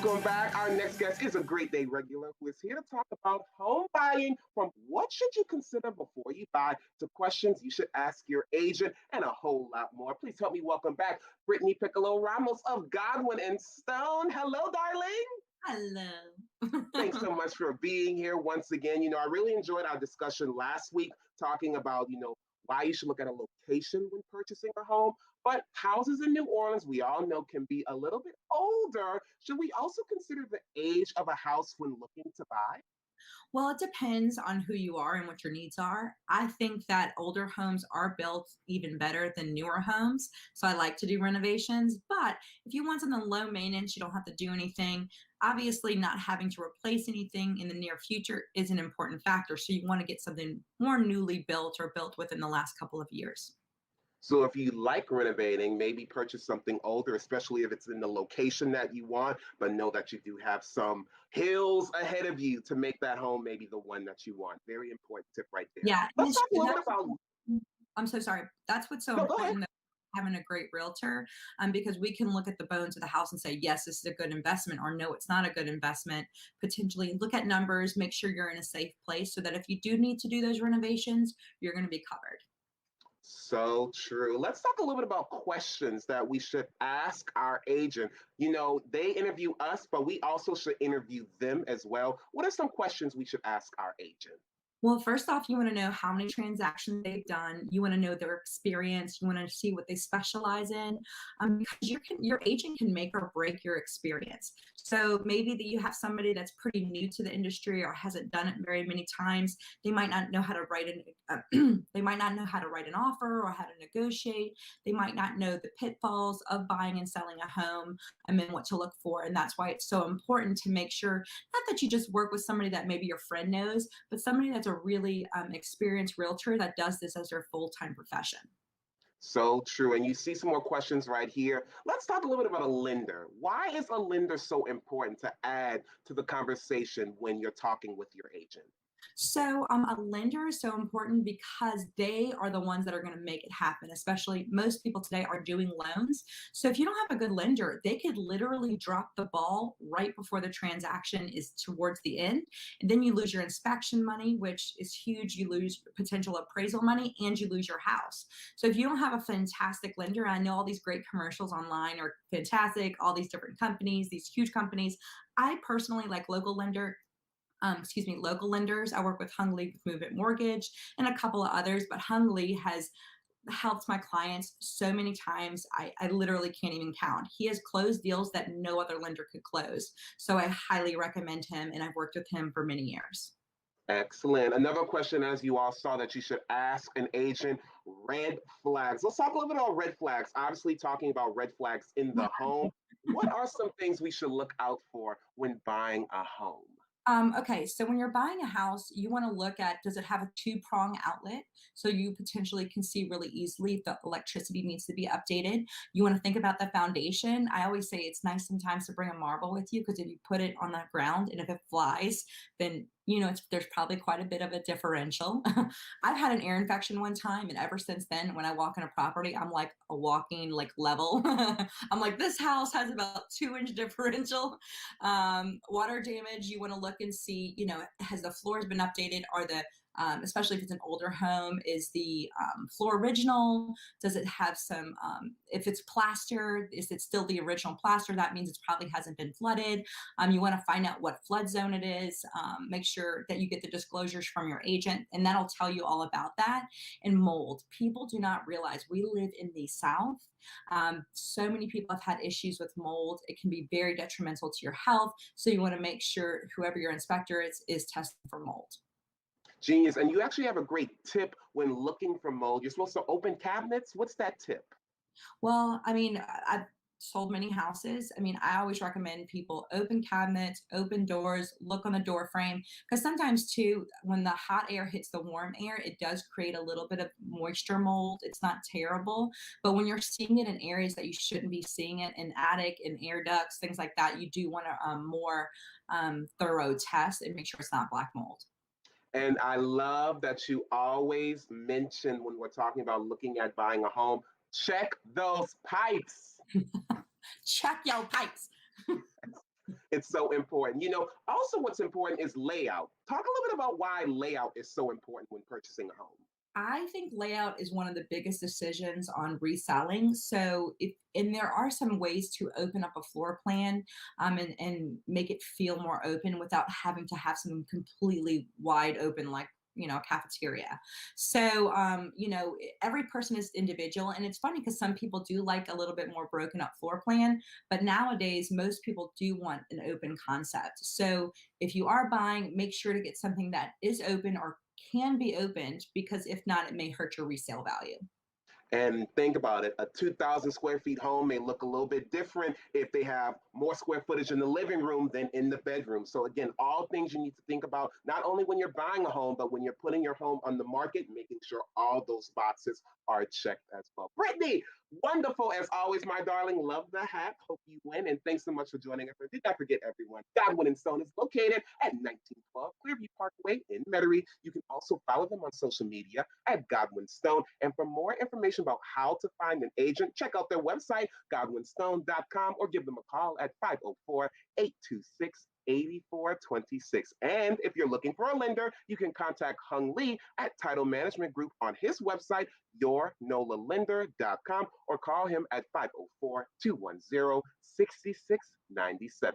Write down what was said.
Welcome back. Our next guest is a great day regular who is here to talk about home buying, from what should you consider before you buy to questions you should ask your agent and a whole lot more. Please help me welcome back Brittany Picolo-Ramos of Godwyn and Stone. Hello, darling. Hello. Thanks so much for being here once again. I really enjoyed our discussion last week talking about, why you should look at a location when purchasing a home. But houses in New Orleans, we all know, can be a little bit older. Should we also consider the age of a house when looking to buy? Well, it depends on who you are and what your needs are. I think that older homes are built even better than newer homes. So I like to do renovations. But if you want something low maintenance, you don't have to do anything. Obviously, not having to replace anything in the near future is an important factor. So you want to get something more newly built or built within the last couple of years. So if you like renovating, maybe purchase something older, especially if it's in the location that you want, but know that you do have some hills ahead of you to make that home maybe the one that you want. Very important tip right there. Yeah, Let's talk a little bit about. I'm so sorry. That's what's so No, go ahead. important, having a great realtor, because we can look at the bones of the house and say, yes, this is a good investment, or no, it's not a good investment. Potentially look at numbers, make sure you're in a safe place so that if you do need to do those renovations, you're going to be covered. So true. Let's talk a little bit about questions that we should ask our agent. They interview us, but we also should interview them as well. What are some questions we should ask our agent? Well, first off, you want to know how many transactions they've done. You want to know their experience. You want to see what they specialize in, because your agent can make or break your experience. So maybe that you have somebody that's pretty new to the industry or hasn't done it very many times. They might not know how to write they might not know how to write an offer or how to negotiate. They might not know the pitfalls of buying and selling a home, and then what to look for. And that's why it's so important to make sure not that you just work with somebody that maybe your friend knows, but somebody that's a really experienced realtor that does this as their full-time profession. So true. And you see some more questions right here. Let's talk a little bit about a lender. Why is a lender so important to add to the conversation when you're talking with your agent? So a lender is so important because they are the ones that are going to make it happen. Especially most people today are doing loans. So if you don't have a good lender, they could literally drop the ball right before the transaction is towards the end. And then you lose your inspection money, which is huge. You lose potential appraisal money and you lose your house. So if you don't have a fantastic lender, I know all these great commercials online are fantastic, all these different companies, these huge companies. I personally like local lenders. I work with Hung Lee with Move It Mortgage and a couple of others, but Hung Lee has helped my clients so many times. I literally can't even count. He has closed deals that no other lender could close. So I highly recommend him, and I've worked with him for many years. Excellent. Another question, as you all saw, that you should ask an agent: red flags. Let's talk a little bit about red flags. Obviously, talking about red flags in the home. What are some things we should look out for when buying a home? Okay, so when you're buying a house, you want to look at, does it have a two-prong outlet? So you potentially can see really easily if the electricity needs to be updated. You want to think about the foundation. I always say it's nice sometimes to bring a marble with you, because if you put it on the ground and if it flies, then there's probably quite a bit of a differential. I've had an ear infection one time, and ever since then, when I walk in a property, I'm like a walking like level. I'm like, this house has about 2-inch differential. Water damage, you want to look and see, has the floors been updated? Are the especially if it's an older home, is the floor original? Does it have some, if it's plaster, is it still the original plaster? That means it probably hasn't been flooded. You want to find out what flood zone it is. Make sure that you get the disclosures from your agent, and that'll tell you all about that. And mold. People do not realize we live in the South. So many people have had issues with mold. It can be very detrimental to your health. So you want to make sure whoever your inspector is testing for mold. Genius. And you actually have a great tip when looking for mold. You're supposed to open cabinets. What's that tip? Well, I've sold many houses. I always recommend people open cabinets, open doors, look on the door frame, because sometimes too, when the hot air hits the warm air, it does create a little bit of moisture mold. It's not terrible, but when you're seeing it in areas that you shouldn't be seeing it, in attic, in air ducts, things like that, you do want a more thorough test and make sure it's not black mold. And I love that you always mention when we're talking about looking at buying a home, check those pipes. Check your pipes. It's so important. Also what's important is layout. Talk a little bit about why layout is so important when purchasing a home. I think layout is one of the biggest decisions on reselling. So, if and there are some ways to open up a floor plan, and make it feel more open without having to have something completely wide open, like a cafeteria. So, every person is individual, and it's funny because some people do like a little bit more broken up floor plan, but nowadays most people do want an open concept. So, if you are buying, make sure to get something that is open or can be opened, because if not, it may hurt your resale value. And think about it, a 2,000 square feet home may look a little bit different if they have more square footage in the living room than in the bedroom. So, again, all things you need to think about, not only when you're buying a home, but when you're putting your home on the market, making sure all those boxes are checked as well. Brittany, wonderful as always, my darling. Love the hat. Hope you win. And thanks so much for joining us. Did not forget, everyone, Godwyn and Stone is located at 1912 Clearview Parkway in Metairie. You can also follow them on social media at Godwyn Stone. And for more information about how to find an agent, check out their website, godwinstone.com, or give them a call at 504-826 8426. And if you're looking for a lender, you can contact Hung Lee at Title Management Group on his website, yournolalender.com, or call him at 504-210-6697.